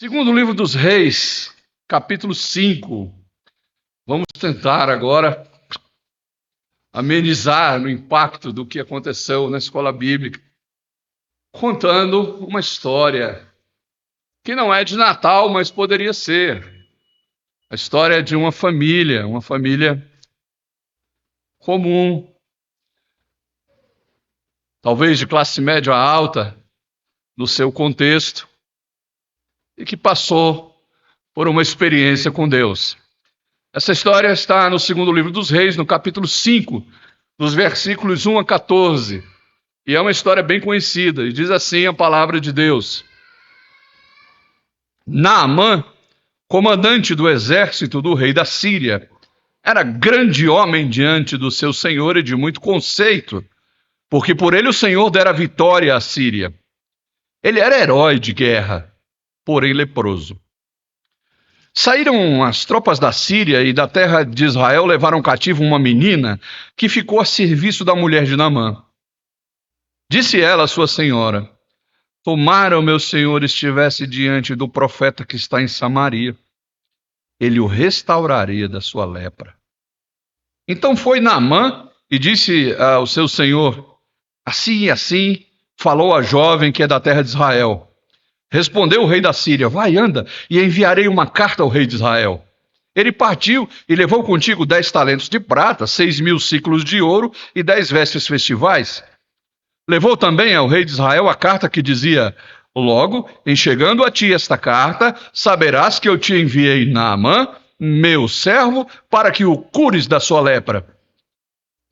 Segundo livro dos Reis, capítulo 5. Vamos tentar agora amenizar no impacto do que aconteceu na escola bíblica, contando uma história que não é de Natal, mas poderia ser. A história de uma família comum, talvez de classe média alta, no seu contexto, e que passou por uma experiência com Deus. Essa história está no segundo livro dos Reis, no capítulo 5, dos versículos 1 a 14. E é uma história bem conhecida, e diz assim a palavra de Deus. Naamã, comandante do exército do rei da Síria, era grande homem diante do seu senhor e de muito conceito, porque por ele o Senhor dera vitória à Síria. Ele era herói de guerra, porém leproso. Saíram as tropas da Síria e da terra de Israel levaram cativo uma menina que ficou a serviço da mulher de Naamã. Disse ela à sua senhora: tomara o meu senhor estivesse diante do profeta que está em Samaria. Ele o restauraria da sua lepra. Então foi Naamã e disse ao seu senhor: assim e assim falou a jovem que é da terra de Israel. Respondeu o rei da Síria: vai, anda, e enviarei uma carta ao rei de Israel. Ele partiu e levou contigo 10 talentos de prata, 6.000 siclos de ouro e 10 vestes festivais. Levou também ao rei de Israel a carta que dizia: logo, em chegando a ti esta carta, saberás que eu te enviei Naamã, meu servo, para que o cures da sua lepra.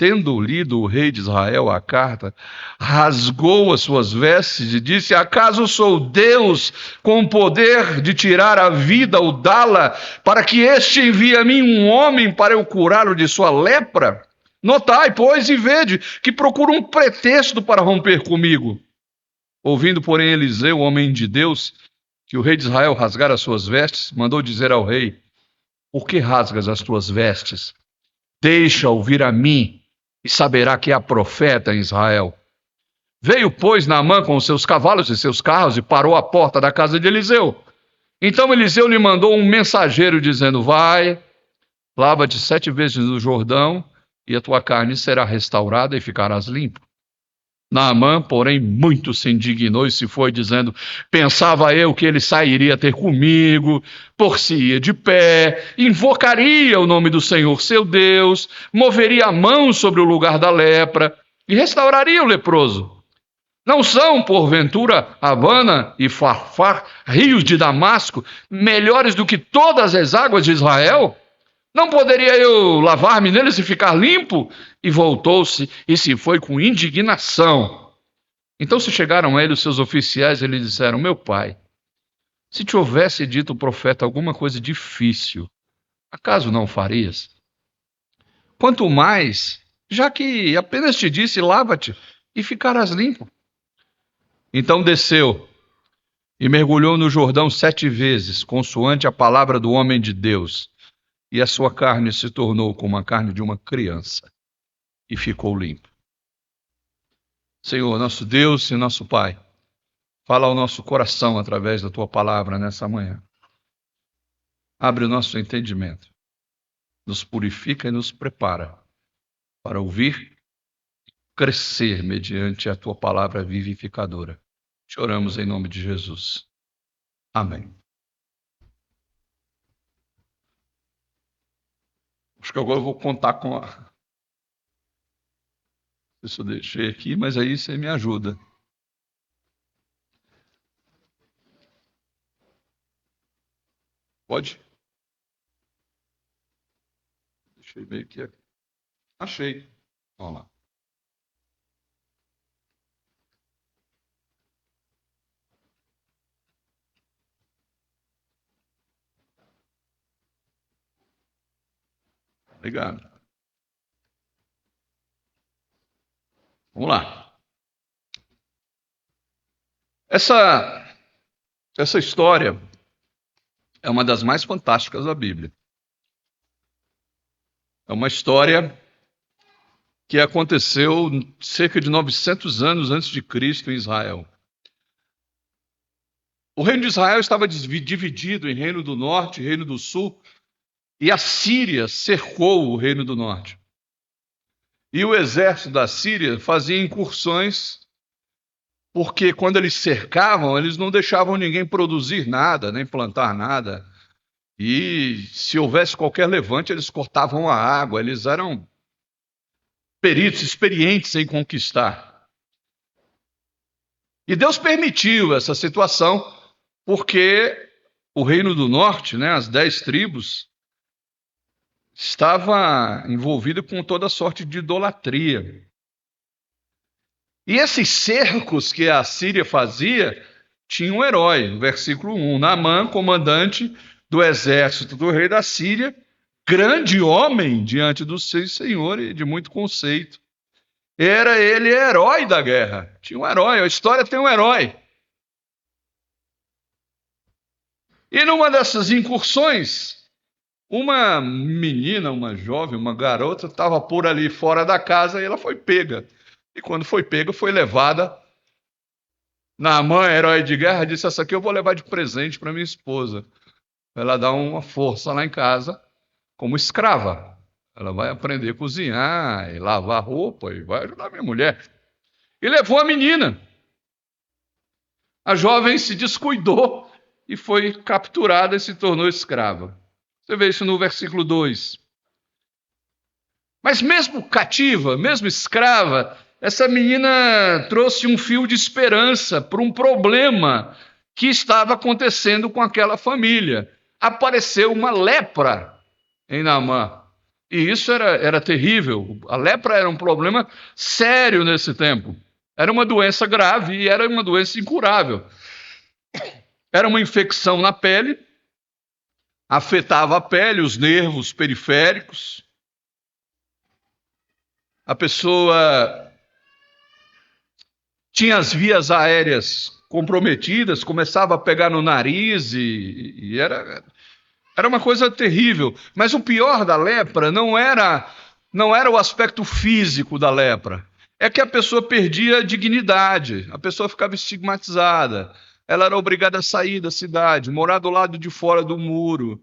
Tendo lido o rei de Israel a carta, rasgou as suas vestes e disse: acaso sou Deus com o poder de tirar a vida ou dá-la, para que este envie a mim um homem para eu curá-lo de sua lepra? Notai, pois, e vede que procura um pretexto para romper comigo. Ouvindo, porém, Eliseu, homem de Deus, que o rei de Israel rasgara as suas vestes, mandou dizer ao rei: por que rasgas as tuas vestes? Deixa-o vir a mim, e saberá que há profeta em Israel. Veio, pois, Naamã com os seus cavalos e seus carros e parou à porta da casa de Eliseu. Então Eliseu lhe mandou um mensageiro dizendo: vai, lava-te 7 vezes no Jordão, e a tua carne será restaurada e ficarás limpo. Naamã, porém, muito se indignou e se foi, dizendo: pensava eu que ele sairia ter comigo, por-se-ia de pé, invocaria o nome do Senhor seu Deus, moveria a mão sobre o lugar da lepra e restauraria o leproso. Não são, porventura, Abana e Farfar, rios de Damasco, melhores do que todas as águas de Israel? Não poderia eu lavar-me neles e ficar limpo? E voltou-se e se foi com indignação. Então se chegaram a ele os seus oficiais e lhe disseram: meu pai, se te houvesse dito o profeta alguma coisa difícil, acaso não o farias? Quanto mais, já que apenas te disse: lava-te e ficarás limpo. Então desceu e mergulhou no Jordão 7 vezes, consoante a palavra do homem de Deus. E a sua carne se tornou como a carne de uma criança, e ficou limpo. Senhor, nosso Deus e nosso Pai, fala ao nosso coração através da Tua palavra nessa manhã. Abre o nosso entendimento, nos purifica e nos prepara para ouvir e crescer mediante a Tua palavra vivificadora. Te oramos em nome de Jesus. Amém. Acho que agora eu vou contar com a... Isso eu deixei aqui, mas aí você me ajuda. Pode? Deixei meio que aqui. Achei. Vamos lá. Obrigado. Vamos lá. Essa história é uma das mais fantásticas da Bíblia. É uma história que aconteceu cerca de 900 anos antes de Cristo em Israel. O reino de Israel estava dividido em reino do norte e reino do sul, e a Síria cercou o reino do norte. E o exército da Síria fazia incursões, porque quando eles cercavam, eles não deixavam ninguém produzir nada, nem plantar nada. E se houvesse qualquer levante, eles cortavam a água, eles eram peritos, experientes em conquistar. E Deus permitiu essa situação, porque o reino do norte, né, as 10 tribos, estava envolvido com toda sorte de idolatria. E esses cercos que a Síria fazia, tinha um herói, no versículo 1, Naamã, comandante do exército do rei da Síria, grande homem diante do seu senhor e de muito conceito. Era ele herói da guerra. Tinha um herói, a história tem um herói. E numa dessas incursões, uma menina, uma jovem, uma garota, estava por ali fora da casa e ela foi pega. E quando foi pega, foi levada. Naamã, herói de guerra, disse: essa aqui eu vou levar de presente para minha esposa. Ela dá uma força lá em casa como escrava. Ela vai aprender a cozinhar e lavar roupa e vai ajudar minha mulher. E levou a menina. A jovem se descuidou e foi capturada e se tornou escrava. Você vê isso no versículo 2. Mas mesmo cativa, mesmo escrava, essa menina trouxe um fio de esperança para um problema que estava acontecendo com aquela família. Apareceu uma lepra em Naamã. E isso era terrível. A lepra era um problema sério nesse tempo. Era uma doença grave e era uma doença incurável. Era uma infecção na pele, afetava a pele, os nervos periféricos. A pessoa tinha as vias aéreas comprometidas, começava a pegar no nariz e era uma coisa terrível. Mas o pior da lepra não era o aspecto físico da lepra. É que a pessoa perdia a dignidade, a pessoa ficava estigmatizada. Ela era obrigada a sair da cidade, morar do lado de fora do muro.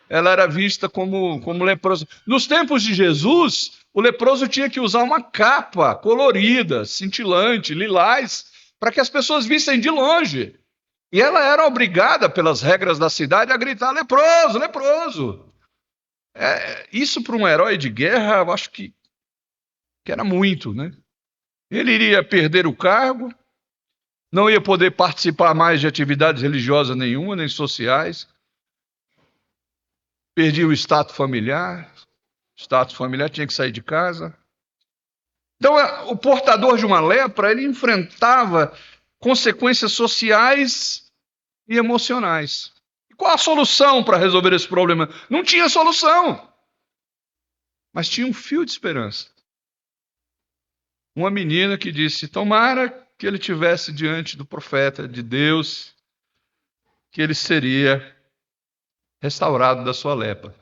Ela era vista como leprosa. Nos tempos de Jesus, o leproso tinha que usar uma capa colorida, cintilante, lilás, para que as pessoas vissem de longe. E ela era obrigada, pelas regras da cidade, a gritar: leproso, leproso. Isso para um herói de guerra, eu acho que era muito, né? Ele iria perder o cargo, não ia poder participar mais de atividades religiosas nenhuma, nem sociais. Perdia o status familiar. O status familiar tinha que sair de casa. Então, o portador de uma lepra, ele enfrentava consequências sociais e emocionais. E qual a solução para resolver esse problema? Não tinha solução. Mas tinha um fio de esperança. Uma menina que disse: tomara que ele tivesse diante do profeta de Deus, que ele seria restaurado da sua lepra.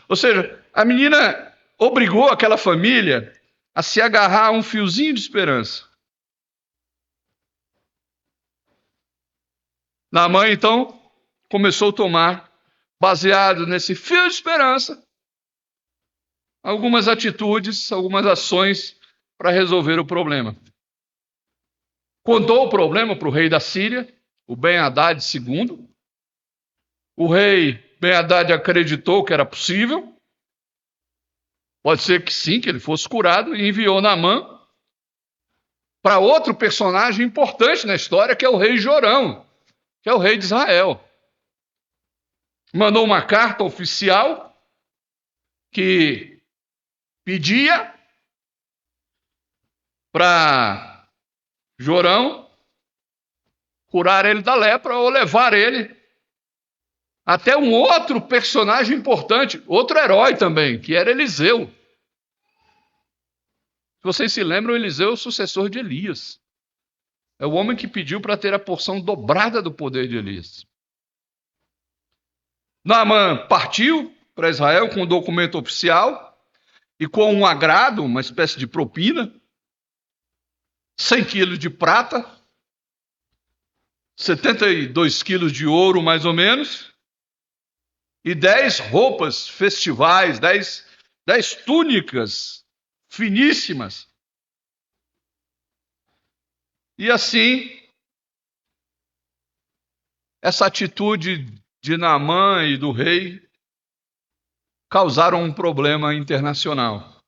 Ou seja, a menina obrigou aquela família a se agarrar a um fiozinho de esperança. Naamã, então, começou a tomar, baseado nesse fio de esperança, algumas atitudes, algumas ações para resolver o problema. Contou o problema para o rei da Síria, o Ben-Hadad II. O rei Ben-Hadad acreditou que era possível. Pode ser que sim, que ele fosse curado, e enviou Naamã para outro personagem importante na história, que é o rei Jorão, que é o rei de Israel. Mandou uma carta oficial que pedia para Jorão curar ele da lepra ou levar ele até um outro personagem importante, outro herói também, que era Eliseu. Se vocês se lembram, Eliseu é o sucessor de Elias. É o homem que pediu para ter a porção dobrada do poder de Elias. Naamã partiu para Israel com um documento oficial e com um agrado, uma espécie de propina, 100 quilos de prata, 72 quilos de ouro, mais ou menos, e 10 roupas festivais, 10 túnicas finíssimas. E assim, essa atitude de Naamã e do rei causaram um problema internacional.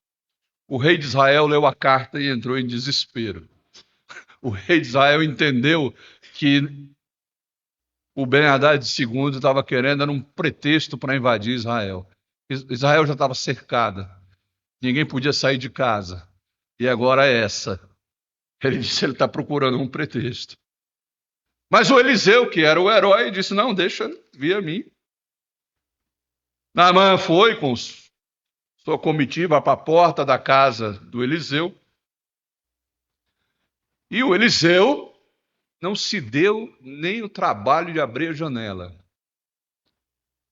O rei de Israel leu a carta e entrou em desespero. O rei de Israel entendeu que o Ben-Hadad II estava querendo era um pretexto para invadir Israel. Israel já estava cercada. Ninguém podia sair de casa. E agora é essa. Ele disse que ele está procurando um pretexto. Mas o Eliseu, que era o herói, disse, não, deixa vir a mim. Naamã foi com sua comitiva para a porta da casa do Eliseu. E o Eliseu não se deu nem o trabalho de abrir a janela.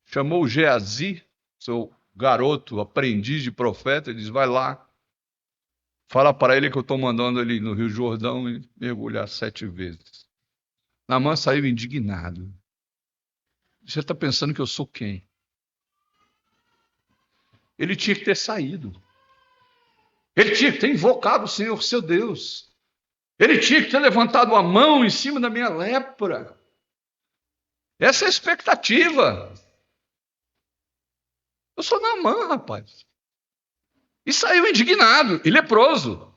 Chamou o Geazi, seu garoto, aprendiz de profeta, e disse, vai lá, fala para ele que eu estou mandando ele no Rio Jordão e mergulhar 7 vezes. Naamã saiu indignado. Você está pensando que eu sou quem? Ele tinha que ter saído. Ele tinha que ter invocado o Senhor, seu Deus. Ele tinha que ter levantado a mão em cima da minha lepra. Essa é a expectativa. Eu sou Naamã, rapaz. E saiu indignado e leproso.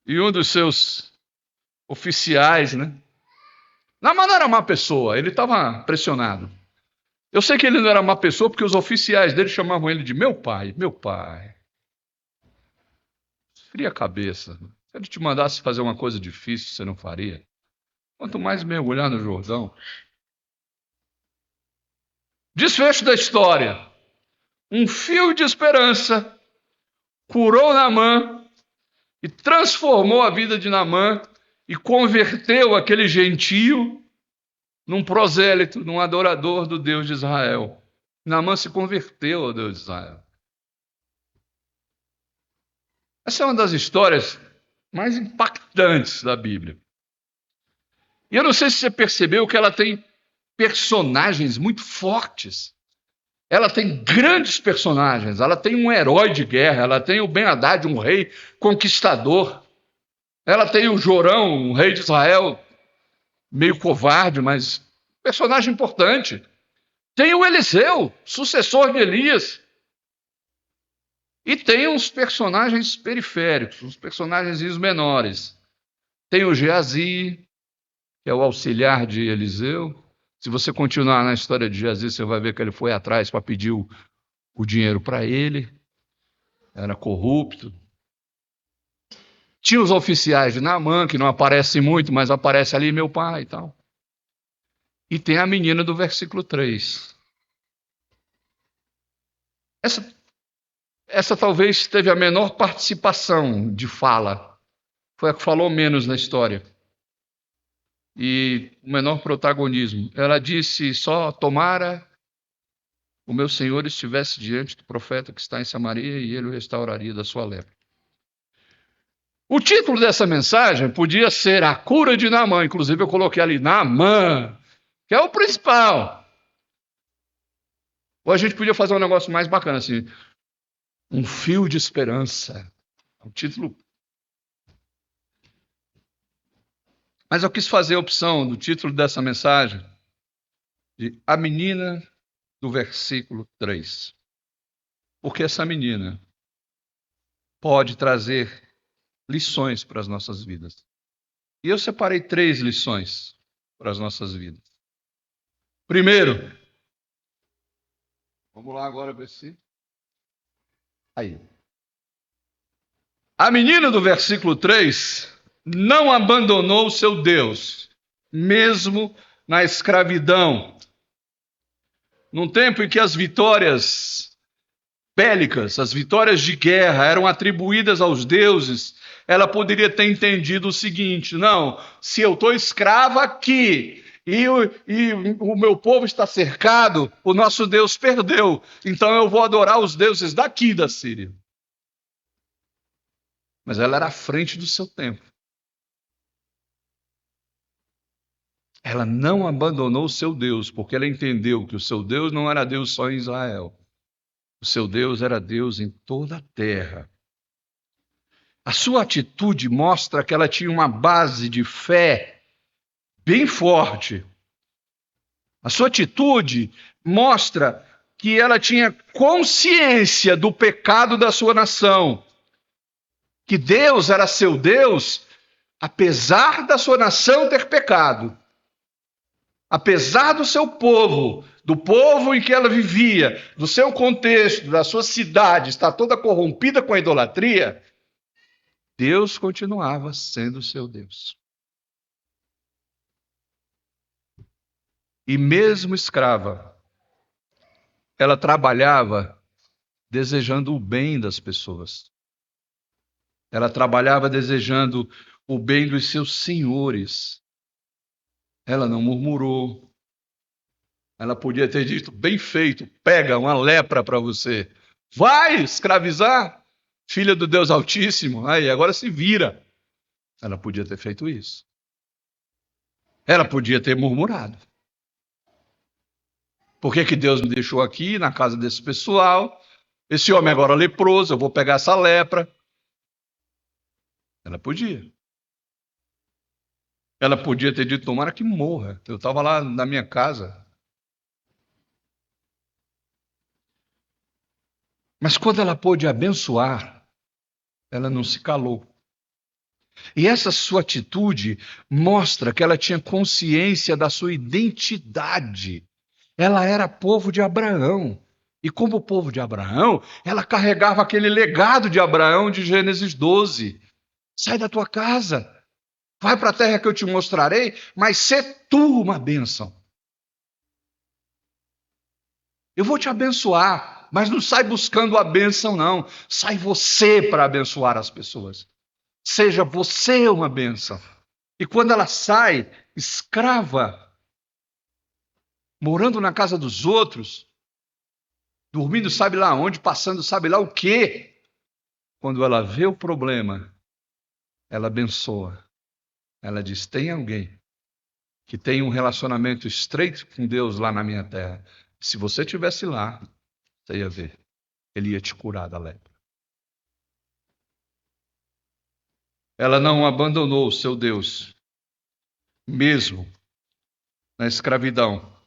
E um dos seus oficiais, né? Naamã não era má pessoa, ele estava pressionado. Eu sei que ele não era má pessoa porque os oficiais dele chamavam ele de meu pai, meu pai. Fria a cabeça. Se ele te mandasse fazer uma coisa difícil, você não faria. Quanto mais mergulhar no Jordão. Desfecho da história. Um fio de esperança curou Naamã e transformou a vida de Naamã e converteu aquele gentio num prosélito, num adorador do Deus de Israel. Naamã se converteu ao Deus de Israel. Essa é uma das histórias mais impactantes da Bíblia. E eu não sei se você percebeu que ela tem personagens muito fortes. Ela tem grandes personagens. Ela tem um herói de guerra. Ela tem o Ben-Hadad, um rei conquistador. Ela tem o Jorão, um rei de Israel, meio covarde, mas personagem importante. Tem o Eliseu, sucessor de Elias. E tem uns personagens periféricos, uns personagens menores. Tem o Geazi, que é o auxiliar de Eliseu. Se você continuar na história de Geazi, você vai ver que ele foi atrás para pedir o dinheiro para ele. Era corrupto. Tinha os oficiais de Naamã, que não aparecem muito, mas aparece ali meu pai e tal. E tem a menina do versículo 3. Essa talvez teve a menor participação de fala. Foi a que falou menos na história. E o menor protagonismo. Ela disse só, tomara o meu Senhor estivesse diante do profeta que está em Samaria e ele o restauraria da sua lepra. O título dessa mensagem podia ser a cura de Naamã. Inclusive eu coloquei ali, Naamã, que é o principal. Ou a gente podia fazer um negócio mais bacana, assim, um fio de esperança. É um título. Mas eu quis fazer a opção do título dessa mensagem de A Menina do versículo 3. Porque essa menina pode trazer lições para as nossas vidas. E eu separei 3 lições para as nossas vidas. Primeiro, vamos lá agora ver se... Aí. A menina do versículo 3 não abandonou o seu Deus, mesmo na escravidão. Num tempo em que as vitórias bélicas, as vitórias de guerra eram atribuídas aos deuses, ela poderia ter entendido o seguinte, não, se eu estou escrava aqui e o meu povo está cercado, o nosso Deus perdeu, então eu vou adorar os deuses daqui da Síria. Mas ela era à frente do seu tempo. Ela não abandonou o seu Deus, porque ela entendeu que o seu Deus não era Deus só em Israel. O seu Deus era Deus em toda a terra. A sua atitude mostra que ela tinha uma base de fé bem forte. A sua atitude mostra que ela tinha consciência do pecado da sua nação, que Deus era seu Deus, apesar da sua nação ter pecado, apesar do seu povo, do povo em que ela vivia, do seu contexto, da sua cidade estar toda corrompida com a idolatria, Deus continuava sendo seu Deus. E mesmo escrava, ela trabalhava desejando o bem das pessoas. Ela trabalhava desejando o bem dos seus senhores. Ela não murmurou. Ela podia ter dito, bem feito, pega uma lepra para você. Vai escravizar, filha do Deus Altíssimo. Aí, agora se vira. Ela podia ter feito isso. Ela podia ter murmurado. Por que Deus me deixou aqui, na casa desse pessoal? Esse homem agora é leproso, eu vou pegar essa lepra. Ela podia. Ela podia ter dito, tomara que morra. Eu estava lá na minha casa. Mas quando ela pôde abençoar, ela não se calou. E essa sua atitude mostra que ela tinha consciência da sua identidade. Ela era povo de Abraão. E como povo de Abraão, ela carregava aquele legado de Abraão de Gênesis 12. Sai da tua casa, vai para a terra que eu te mostrarei, mas sê tu uma bênção. Eu vou te abençoar, mas não sai buscando a bênção, não. Sai você para abençoar as pessoas. Seja você uma bênção. E quando ela sai, escrava, morando na casa dos outros, dormindo sabe lá onde, passando sabe lá o quê, quando ela vê o problema, ela abençoa. Ela diz, tem alguém que tem um relacionamento estreito com Deus lá na minha terra. Se você estivesse lá, você ia ver. Ele ia te curar da lepra. Ela não abandonou o seu Deus, mesmo na escravidão.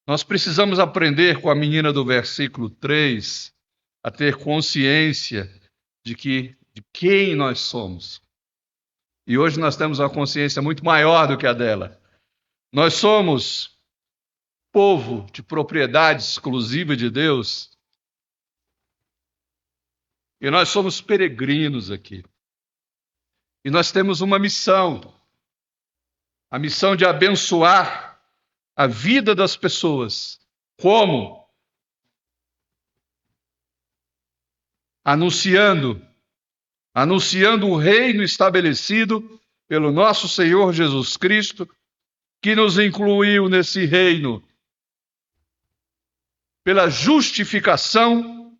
Nós precisamos aprender com a menina do versículo 3 a ter consciência de quem nós somos. E hoje nós temos uma consciência muito maior do que a dela. Nós somos povo de propriedade exclusiva de Deus. E nós somos peregrinos aqui. E nós temos uma missão. A missão de abençoar a vida das pessoas. Como? Anunciando o reino estabelecido pelo nosso Senhor Jesus Cristo, que nos incluiu nesse reino pela justificação,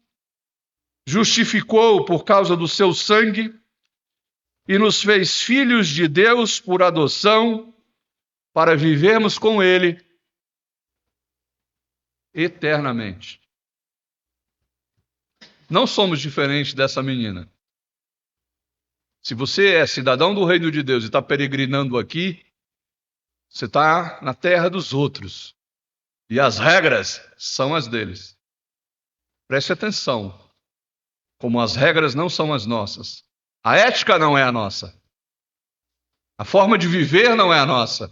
justificou por causa do seu sangue e nos fez filhos de Deus por adoção para vivermos com Ele eternamente. Não somos diferentes dessa menina. Se você é cidadão do reino de Deus e está peregrinando aqui, você está na terra dos outros. E as regras são as deles. Preste atenção. Como as regras não são as nossas. A ética não é a nossa. A forma de viver não é a nossa.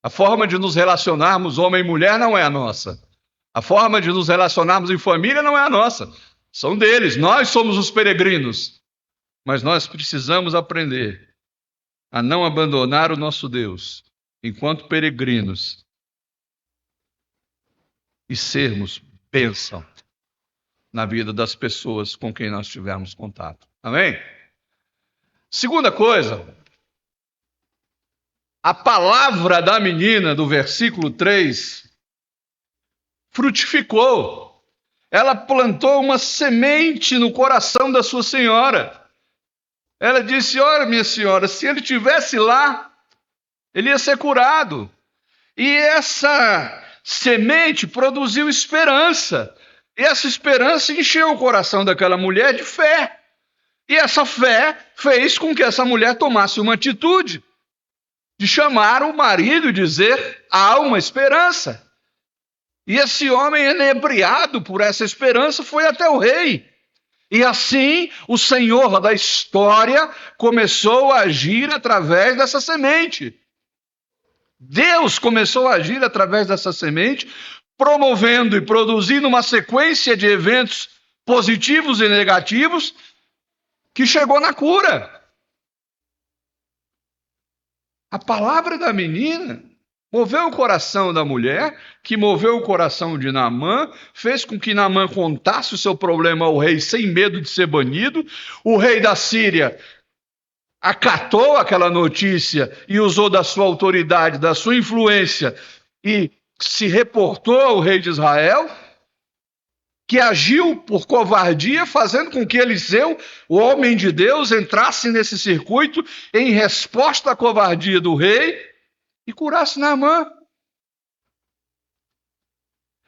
A forma de nos relacionarmos homem e mulher não é a nossa. A forma de nos relacionarmos em família não é a nossa. São deles. Nós somos os peregrinos. Mas nós precisamos aprender a não abandonar o nosso Deus enquanto peregrinos e sermos bênção na vida das pessoas com quem nós tivermos contato. Amém? Segunda coisa, a palavra da menina do versículo 3 frutificou. Ela plantou uma semente no coração da sua senhora. Ela disse, olha minha senhora, se ele estivesse lá, ele ia ser curado. E essa semente produziu esperança. E essa esperança encheu o coração daquela mulher de fé. E essa fé fez com que essa mulher tomasse uma atitude de chamar o marido e dizer: há uma esperança. E esse homem, enebriado por essa esperança, foi até o rei. E assim o Senhor da história começou a agir através dessa semente. Deus começou a agir através dessa semente, promovendo e produzindo uma sequência de eventos positivos e negativos que chegou na cura. A palavra da menina moveu o coração da mulher, que moveu o coração de Naamã, fez com que Naamã contasse o seu problema ao rei sem medo de ser banido. O rei da Síria acatou aquela notícia e usou da sua autoridade, da sua influência, e se reportou ao rei de Israel, que agiu por covardia, fazendo com que Eliseu, o homem de Deus, entrasse nesse circuito em resposta à covardia do rei e curasse Naamã.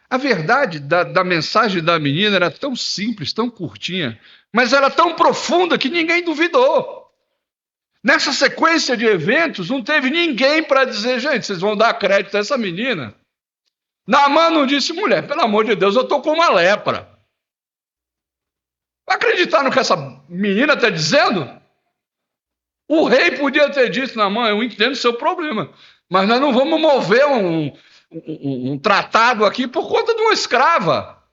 A verdade da mensagem da menina era tão simples, tão curtinha, mas era tão profunda que ninguém duvidou. Nessa sequência de eventos, não teve ninguém para dizer: gente, vocês vão dar crédito a essa menina. Naamã não disse: mulher, pelo amor de Deus, eu estou com uma lepra. Vai acreditar no que essa menina está dizendo? O rei podia ter dito: Naamã, eu entendo o seu problema, mas nós não vamos mover um tratado aqui por conta de uma escrava.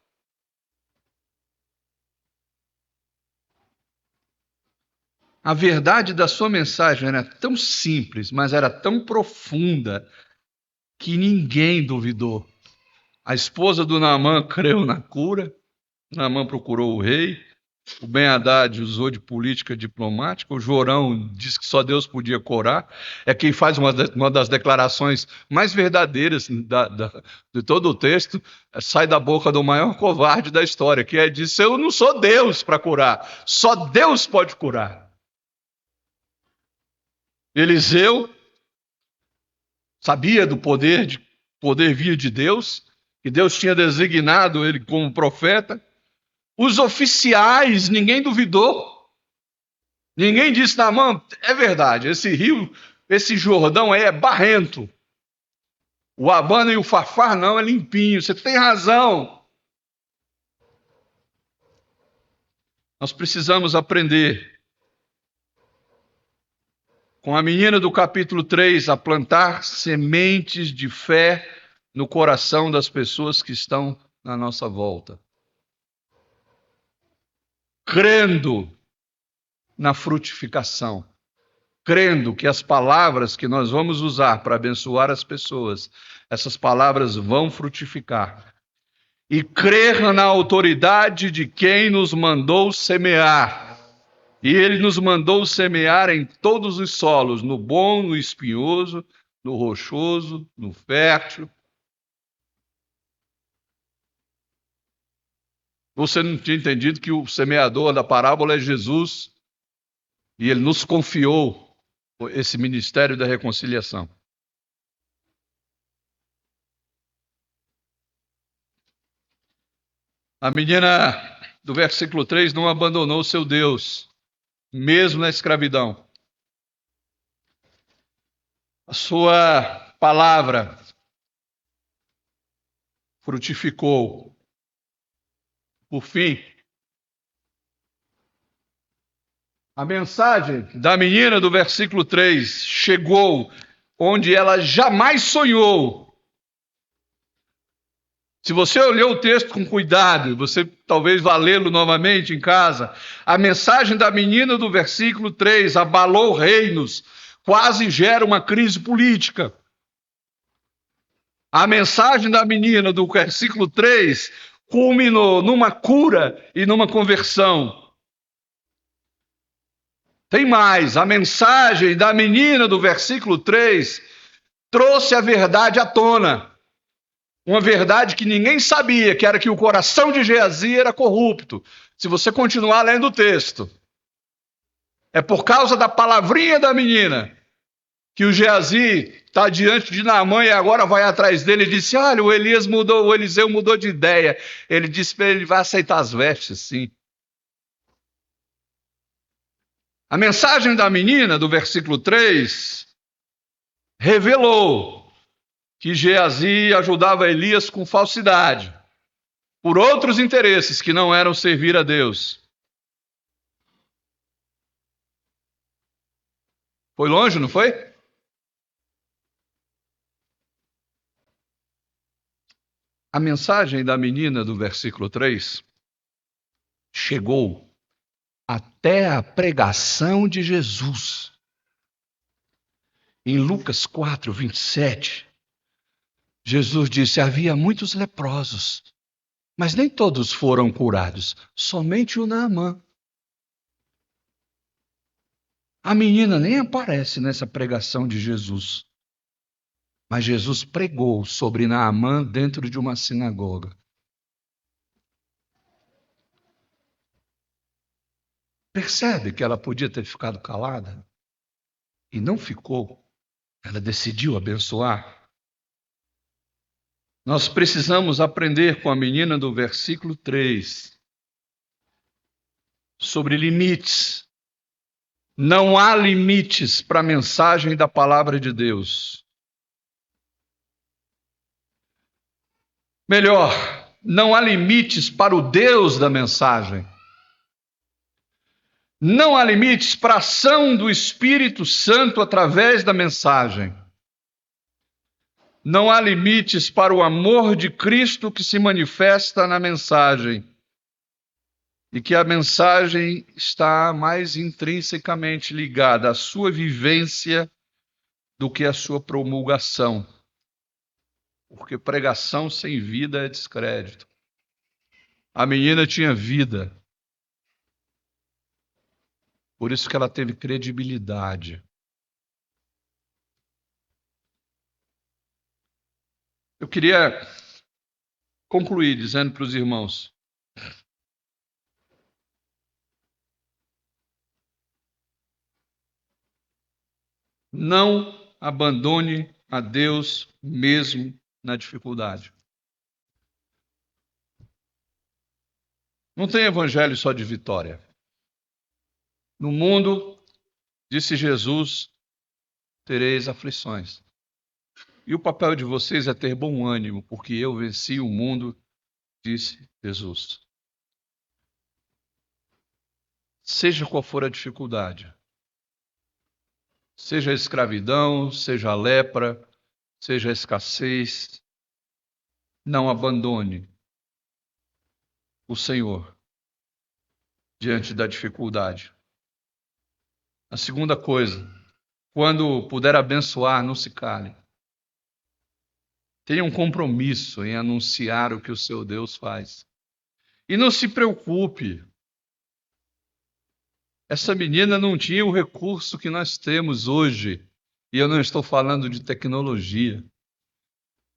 A verdade da sua mensagem era tão simples, mas era tão profunda, que ninguém duvidou. A esposa do Naamã creu na cura, Naamã procurou o rei, o Ben-Hadad usou de política diplomática, o Jorão disse que só Deus podia curar, é quem faz uma das declarações mais verdadeiras de todo o texto, sai da boca do maior covarde da história, que é dizer: eu não sou Deus para curar, só Deus pode curar. Eliseu sabia do poder vinha de Deus, que Deus tinha designado ele como profeta. Os oficiais, ninguém duvidou. Ninguém disse: Naamã, é verdade, esse rio, esse Jordão aí é barrento. O Abana e o Fafar não, é limpinho, você tem razão. Nós precisamos aprender com a menina do capítulo 3, a plantar sementes de fé no coração das pessoas que estão na nossa volta. Crendo na frutificação. Crendo que as palavras que nós vamos usar para abençoar as pessoas, essas palavras vão frutificar. E crer na autoridade de quem nos mandou semear. E ele nos mandou semear em todos os solos, no bom, no espinhoso, no rochoso, no fértil. Você não tinha entendido que o semeador da parábola é Jesus, e ele nos confiou esse ministério da reconciliação. A menina do versículo 3 não abandonou seu Deus, mesmo na escravidão. A sua palavra frutificou. Por fim, a mensagem da menina do versículo 3 chegou onde ela jamais sonhou. Se você olhou o texto com cuidado, você talvez vá lê-lo novamente em casa, a mensagem da menina do versículo 3 abalou reinos, quase gera uma crise política. A mensagem da menina do versículo 3 culminou numa cura e numa conversão. Tem mais, a mensagem da menina do versículo 3 trouxe a verdade à tona. Uma verdade que ninguém sabia, que era que o coração de Geazi era corrupto. Se você continuar lendo o texto, é por causa da palavrinha da menina que o Geazi está diante de Naamã e agora vai atrás dele e disse: olha, o Eliseu mudou de ideia. Ele disse para ele: vai aceitar as vestes, sim. A mensagem da menina, do versículo 3, revelou que Geazi ajudava Elias com falsidade, por outros interesses que não eram servir a Deus. Foi longe, não foi? A mensagem da menina do versículo 3 chegou até a pregação de Jesus. Em Lucas 4, 27, Jesus disse: havia muitos leprosos, mas nem todos foram curados, somente o Naamã. A menina nem aparece nessa pregação de Jesus. Mas Jesus pregou sobre Naamã dentro de uma sinagoga. Percebe que ela podia ter ficado calada? E não ficou. Ela decidiu abençoar. Nós precisamos aprender com a menina do versículo 3 sobre limites. Não há limites para a mensagem da palavra de Deus. Melhor, não há limites para o Deus da mensagem. Não há limites para a ação do Espírito Santo através da mensagem. Não há limites para o amor de Cristo que se manifesta na mensagem. E que a mensagem está mais intrinsecamente ligada à sua vivência do que à sua promulgação. Porque pregação sem vida é descrédito. A menina tinha vida. Por isso que ela teve credibilidade. Eu queria concluir dizendo para os irmãos: não abandone a Deus mesmo na dificuldade. Não tem evangelho só de vitória. No mundo, disse Jesus, tereis aflições. E o papel de vocês é ter bom ânimo, porque eu venci o mundo, disse Jesus. Seja qual for a dificuldade, seja a escravidão, seja a lepra, seja a escassez, não abandone o Senhor diante da dificuldade. A segunda coisa, quando puder abençoar, não se cale. Tenha um compromisso em anunciar o que o seu Deus faz. E não se preocupe. Essa menina não tinha o recurso que nós temos hoje. E eu não estou falando de tecnologia.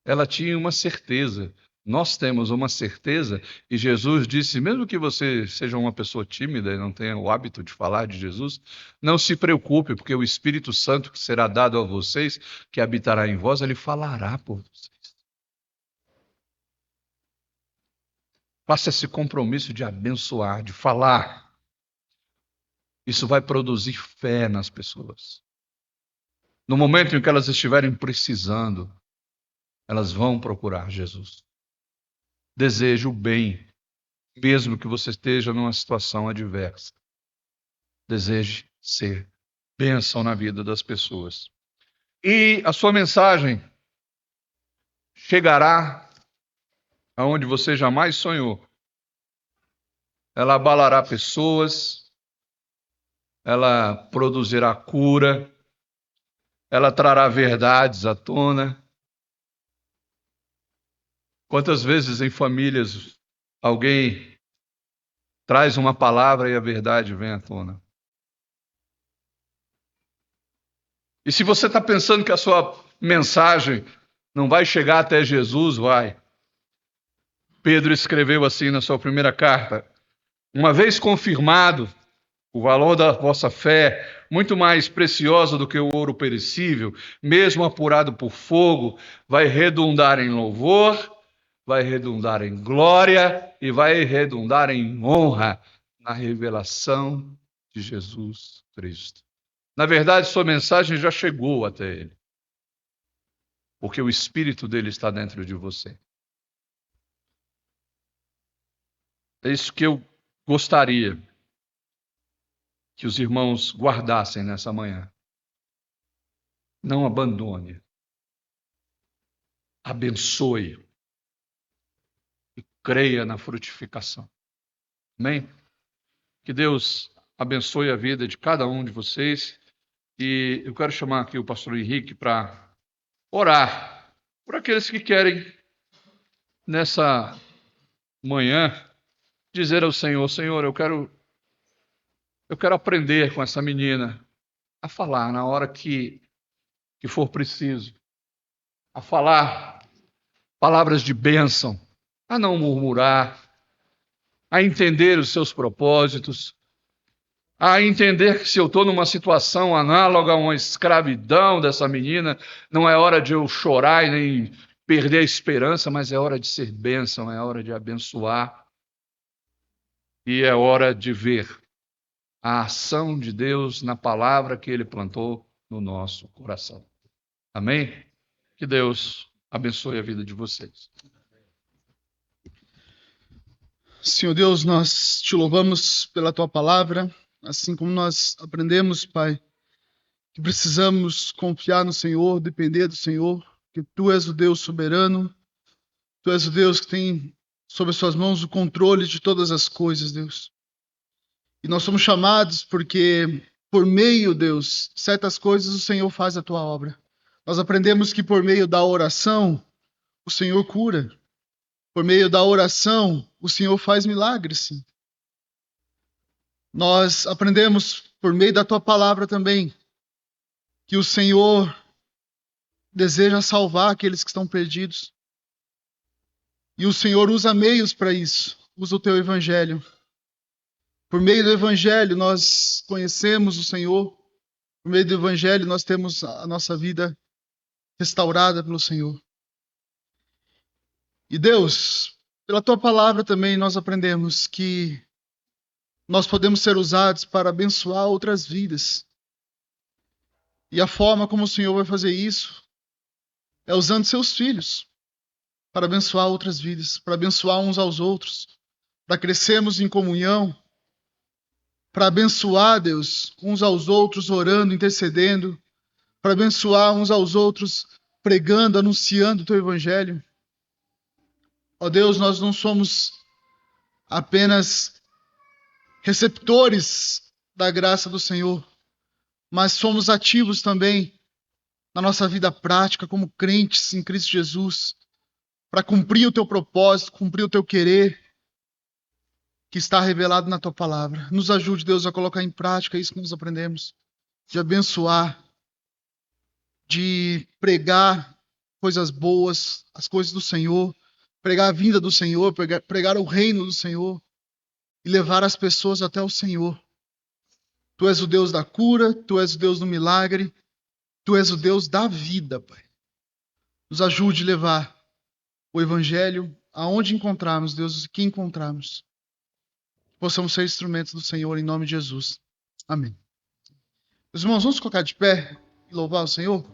Ela tinha uma certeza. Nós temos uma certeza. E Jesus disse, mesmo que você seja uma pessoa tímida e não tenha o hábito de falar de Jesus, não se preocupe, porque o Espírito Santo que será dado a vocês, que habitará em vós, ele falará por vocês. Faça esse compromisso de abençoar, de falar. Isso vai produzir fé nas pessoas. No momento em que elas estiverem precisando, elas vão procurar Jesus. Deseje o bem, mesmo que você esteja numa situação adversa. Deseje ser bênção na vida das pessoas. E a sua mensagem chegará aonde você jamais sonhou. Ela abalará pessoas, ela produzirá cura, ela trará verdades à tona. Quantas vezes em famílias alguém traz uma palavra e a verdade vem à tona? E se você está pensando que a sua mensagem não vai chegar até Jesus, vai. Pedro escreveu assim na sua primeira carta: uma vez confirmado, O valor da vossa fé, muito mais preciosa do que o ouro perecível, mesmo apurado por fogo, vai redundar em louvor, vai redundar em glória e vai redundar em honra na revelação de Jesus Cristo. Na verdade, sua mensagem já chegou até ele, porque o Espírito dele está dentro de você. É isso que eu gostaria que os irmãos guardassem nessa manhã. Não abandone. Abençoe. E creia na frutificação. Amém? Que Deus abençoe a vida de cada um de vocês. E eu quero chamar aqui o pastor Henrique para orar por aqueles que querem, nessa manhã, dizer ao Senhor: Senhor, eu quero aprender com essa menina a falar na hora que for preciso, a falar palavras de bênção, a não murmurar, a entender os seus propósitos, a entender que se eu estou numa situação análoga a uma escravidão dessa menina, não é hora de eu chorar e nem perder a esperança, mas é hora de ser bênção, é hora de abençoar e é hora de ver a ação de Deus na palavra que Ele plantou no nosso coração. Amém? Que Deus abençoe a vida de vocês. Senhor Deus, nós te louvamos pela tua palavra, assim como nós aprendemos, Pai, que precisamos confiar no Senhor, depender do Senhor, que tu és o Deus soberano, tu és o Deus que tem sob as suas mãos o controle de todas as coisas, Deus. E nós somos chamados porque, por meio, Deus, certas coisas o Senhor faz a tua obra. Nós aprendemos que por meio da oração, o Senhor cura. Por meio da oração, o Senhor faz milagres, sim. Nós aprendemos por meio da tua palavra também que o Senhor deseja salvar aqueles que estão perdidos. E o Senhor usa meios para isso, usa o teu evangelho. Por meio do evangelho nós conhecemos o Senhor. Por meio do evangelho nós temos a nossa vida restaurada pelo Senhor. E Deus, pela tua palavra também nós aprendemos que nós podemos ser usados para abençoar outras vidas. E a forma como o Senhor vai fazer isso é usando seus filhos para abençoar outras vidas, para abençoar uns aos outros, para crescermos em comunhão, para abençoar, Deus, uns aos outros, orando, intercedendo, para abençoar uns aos outros, pregando, anunciando o teu evangelho. Ó Deus, nós não somos apenas receptores da graça do Senhor, mas somos ativos também na nossa vida prática como crentes em Cristo Jesus, para cumprir o teu propósito, cumprir o teu querer, que está revelado na tua palavra. Nos ajude, Deus, a colocar em prática isso que nós aprendemos, de abençoar, de pregar coisas boas, as coisas do Senhor, pregar a vinda do Senhor, pregar o reino do Senhor e levar as pessoas até o Senhor. Tu és o Deus da cura, tu és o Deus do milagre, tu és o Deus da vida, Pai. Nos ajude a levar o evangelho aonde encontrarmos, Deus, o que encontrarmos. Possamos ser instrumentos do Senhor em nome de Jesus. Amém. Meus irmãos, vamos colocar de pé e louvar o Senhor?